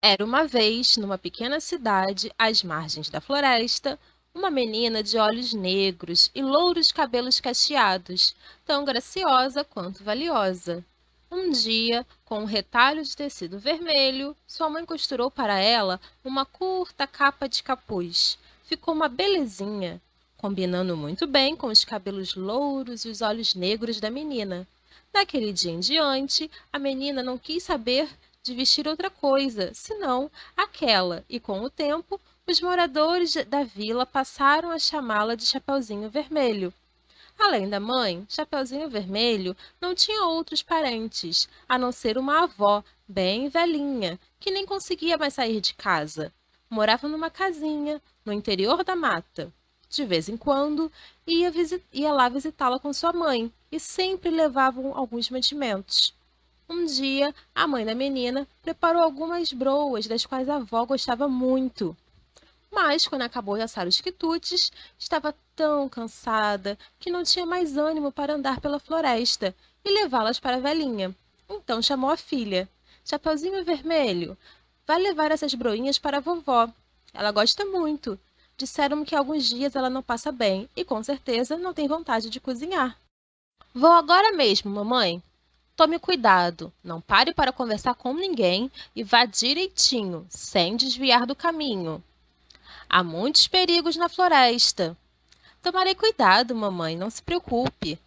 Era uma vez, numa pequena cidade, às margens da floresta, uma menina de olhos negros e louros cabelos cacheados, tão graciosa quanto valiosa. Um dia, com um retalho de tecido vermelho, sua mãe costurou para ela uma curta capa de capuz. Ficou uma belezinha, combinando muito bem com os cabelos louros e os olhos negros da menina. Daquele dia em diante, a menina não quis saber de vestir outra coisa, senão aquela, e com o tempo, os moradores da vila passaram a chamá-la de Chapeuzinho Vermelho. Além da mãe, Chapeuzinho Vermelho não tinha outros parentes, a não ser uma avó, bem velhinha, que nem conseguia mais sair de casa. Morava numa casinha, no interior da mata. De vez em quando, ia lá visitá-la com sua mãe, e sempre levavam alguns mantimentos. Um dia, a mãe da menina preparou algumas broas das quais a avó gostava muito. Mas, quando acabou de assar os quitutes, estava tão cansada que não tinha mais ânimo para andar pela floresta e levá-las para a velhinha. Então chamou a filha. Chapeuzinho Vermelho, vai levar essas broinhas para a vovó. Ela gosta muito. Disseram-me que alguns dias ela não passa bem e, com certeza, não tem vontade de cozinhar. Vou agora mesmo, mamãe. Tome cuidado, não pare para conversar com ninguém e vá direitinho, sem desviar do caminho. Há muitos perigos na floresta. Tomarei cuidado, mamãe, não se preocupe.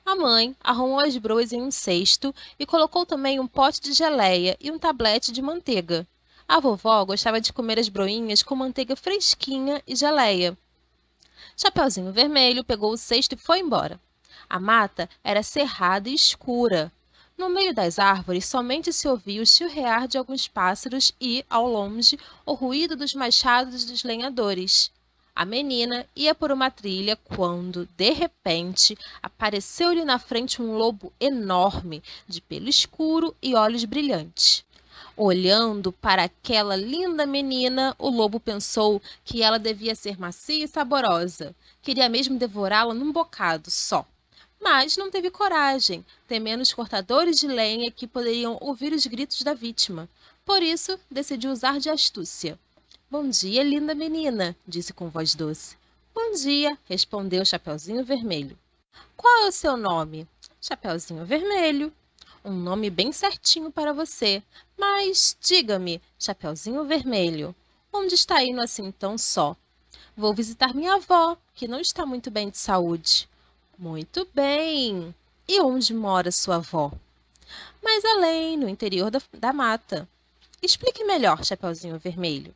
A mãe arrumou as broas em um cesto e colocou também um pote de geleia e um tablete de manteiga. A vovó gostava de comer as broinhas com manteiga fresquinha e geleia. Chapeuzinho Vermelho pegou o cesto e foi embora. A mata era cerrada e escura. No meio das árvores somente se ouvia o chilrear de alguns pássaros e, ao longe, o ruído dos machados dos lenhadores. A menina ia por uma trilha quando, de repente, apareceu-lhe na frente um lobo enorme, de pelo escuro e olhos brilhantes. Olhando para aquela linda menina, o lobo pensou que ela devia ser macia e saborosa. Queria mesmo devorá-la num bocado só. Mas não teve coragem, temendo os cortadores de lenha que poderiam ouvir os gritos da vítima. Por isso, decidiu usar de astúcia. Bom dia, linda menina, disse com voz doce. Bom dia, respondeu Chapeuzinho Vermelho. Qual é o seu nome? Chapeuzinho Vermelho. Um nome bem certinho para você. Mas, diga-me, Chapeuzinho Vermelho, onde está indo assim tão só? Vou visitar minha avó, que não está muito bem de saúde. Muito bem! E onde mora sua avó? Mais além, no interior da mata. Explique melhor, Chapeuzinho Vermelho.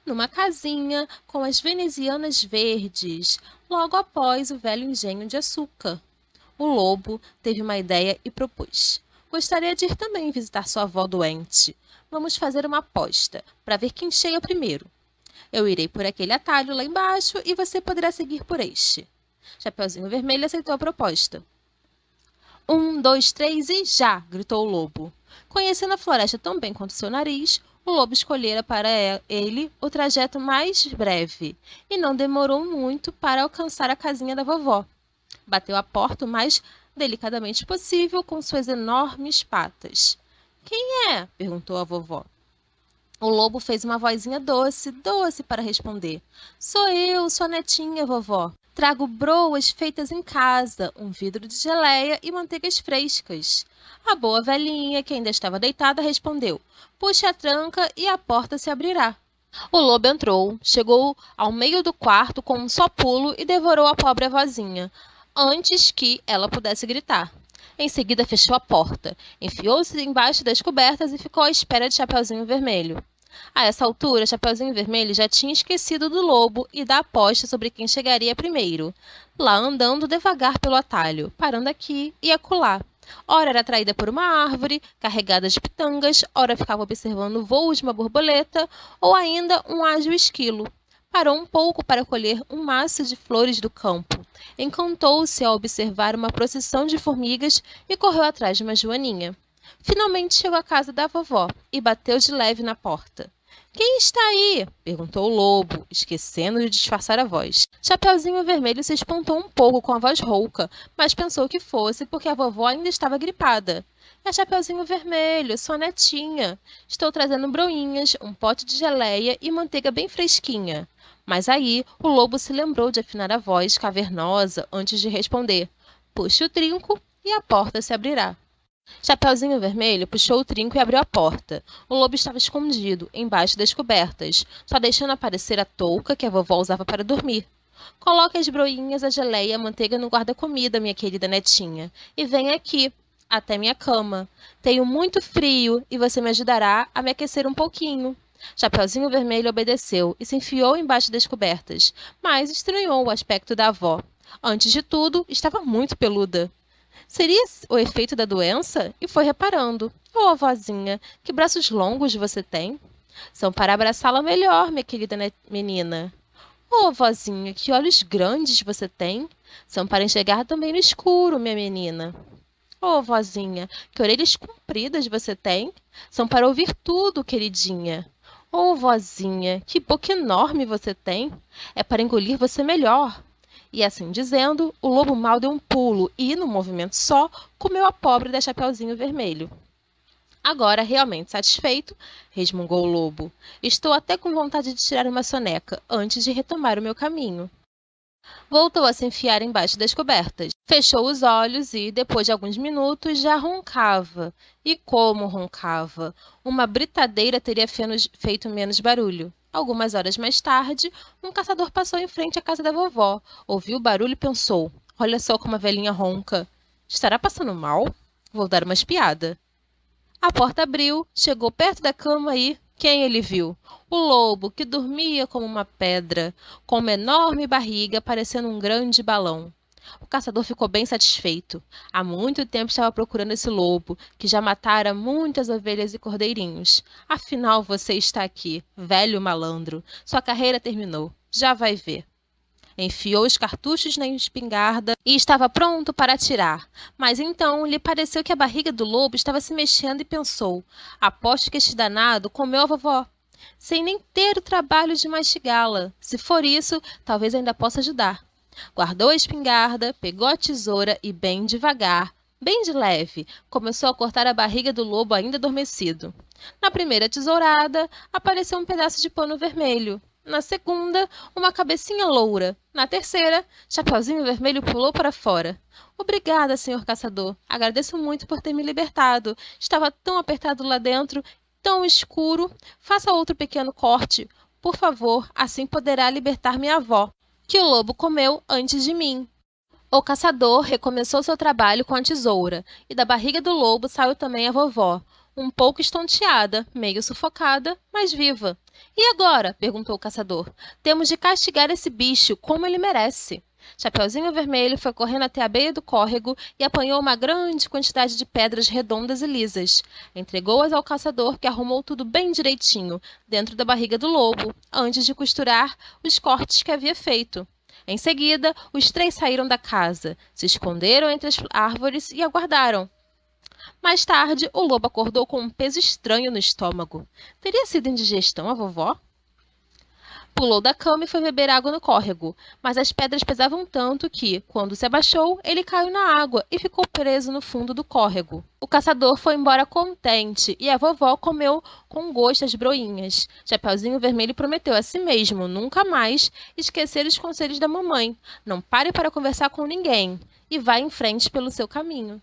Numa casinha com as venezianas verdes, logo após o velho engenho de açúcar. O lobo teve uma ideia e propôs. Gostaria de ir também visitar sua avó doente. Vamos fazer uma aposta, para ver quem chega primeiro. Eu irei por aquele atalho lá embaixo e você poderá seguir por este. Chapeuzinho Vermelho aceitou a proposta. 1, 2, 3 e já! Gritou o lobo. Conhecendo a floresta tão bem quanto seu nariz, o lobo escolhera para ele o trajeto mais breve e não demorou muito para alcançar a casinha da vovó. Bateu a porta o mais delicadamente possível com suas enormes patas. Quem é? Perguntou a vovó. O lobo fez uma vozinha doce, doce para responder. Sou eu, sua netinha, vovó. Trago broas feitas em casa, um vidro de geleia e manteigas frescas. A boa velhinha, que ainda estava deitada, respondeu. Puxe a tranca e a porta se abrirá. O lobo entrou, chegou ao meio do quarto com um só pulo e devorou a pobre vozinha, antes que ela pudesse gritar. Em seguida fechou a porta, enfiou-se embaixo das cobertas e ficou à espera de Chapeuzinho Vermelho. A essa altura, Chapeuzinho Vermelho já tinha esquecido do lobo e da aposta sobre quem chegaria primeiro, lá andando devagar pelo atalho, parando aqui e acolá. Ora era atraída por uma árvore, carregada de pitangas, ora ficava observando o voo de uma borboleta, ou ainda um ágil esquilo. Parou um pouco para colher um maço de flores do campo. Encantou-se ao observar uma procissão de formigas e correu atrás de uma joaninha. Finalmente chegou à casa da vovó e bateu de leve na porta. Quem está aí? Perguntou o lobo, esquecendo de disfarçar a voz. Chapeuzinho Vermelho se espantou um pouco com a voz rouca, mas pensou que fosse porque a vovó ainda estava gripada. É Chapeuzinho Vermelho, sua netinha. Estou trazendo broinhas, um pote de geleia e manteiga bem fresquinha. Mas aí o lobo se lembrou de afinar a voz cavernosa antes de responder. Puxe o trinco e a porta se abrirá. Chapeuzinho Vermelho puxou o trinco e abriu a porta. O lobo estava escondido, embaixo das cobertas, só deixando aparecer a touca que a vovó usava para dormir. Coloque as broinhas, a geleia e a manteiga no guarda-comida, minha querida netinha, e venha aqui, até minha cama. Tenho muito frio e você me ajudará a me aquecer um pouquinho. Chapeuzinho Vermelho obedeceu e se enfiou embaixo das cobertas, mas estranhou o aspecto da avó. Antes de tudo, estava muito peluda. Seria o efeito da doença? E foi reparando. Ô, vozinha, que braços longos você tem? São para abraçá-la melhor, minha querida menina. Ô, vozinha, que olhos grandes você tem? São para enxergar também no escuro, minha menina. Ô, vozinha, que orelhas compridas você tem? São para ouvir tudo, queridinha. Ô, vozinha, que boca enorme você tem? É para engolir você melhor. E assim dizendo, o lobo mau deu um pulo e, num movimento só, comeu a pobre da Chapeuzinho Vermelho. Agora, realmente satisfeito, resmungou o lobo, estou até com vontade de tirar uma soneca antes de retomar o meu caminho. Voltou a se enfiar embaixo das cobertas. Fechou os olhos e, depois de alguns minutos, já roncava. E como roncava! Uma britadeira teria feito menos barulho. Algumas horas mais tarde, um caçador passou em frente à casa da vovó. Ouviu o barulho e pensou: olha só como a velhinha ronca. Estará passando mal? Vou dar uma espiada. A porta abriu, chegou perto da cama e quem ele viu? O lobo, que dormia como uma pedra, com uma enorme barriga parecendo um grande balão. O caçador ficou bem satisfeito. Há muito tempo estava procurando esse lobo, que já matara muitas ovelhas e cordeirinhos. Afinal, você está aqui, velho malandro. Sua carreira terminou. Já vai ver. Enfiou os cartuchos na espingarda e estava pronto para atirar. Mas então lhe pareceu que a barriga do lobo estava se mexendo e pensou: aposto que este danado comeu a vovó, sem nem ter o trabalho de mastigá-la. Se for isso, talvez ainda possa ajudar. Guardou a espingarda, pegou a tesoura e bem devagar, bem de leve, começou a cortar a barriga do lobo ainda adormecido. Na primeira tesourada, apareceu um pedaço de pano vermelho. Na segunda, uma cabecinha loura. Na terceira, Chapeuzinho Vermelho pulou para fora. Obrigada, senhor caçador. Agradeço muito por ter me libertado. Estava tão apertado lá dentro, tão escuro. Faça outro pequeno corte, por favor, assim poderá libertar minha avó, que o lobo comeu antes de mim. O caçador recomeçou seu trabalho com a tesoura, e da barriga do lobo saiu também a vovó, um pouco estonteada, meio sufocada, mas viva. E agora? Perguntou o caçador. Temos de castigar esse bicho, como ele merece. Chapeuzinho Vermelho foi correndo até a beira do córrego e apanhou uma grande quantidade de pedras redondas e lisas. Entregou-as ao caçador, que arrumou tudo bem direitinho, dentro da barriga do lobo, antes de costurar os cortes que havia feito. Em seguida, os três saíram da casa, se esconderam entre as árvores e aguardaram. Mais tarde, o lobo acordou com um peso estranho no estômago. Teria sido indigestão a vovó? Pulou da cama e foi beber água no córrego, mas as pedras pesavam tanto que, quando se abaixou, ele caiu na água e ficou preso no fundo do córrego. O caçador foi embora contente e a vovó comeu com gosto as broinhas. Chapeuzinho Vermelho prometeu a si mesmo nunca mais esquecer os conselhos da mamãe. Não pare para conversar com ninguém e vá em frente pelo seu caminho.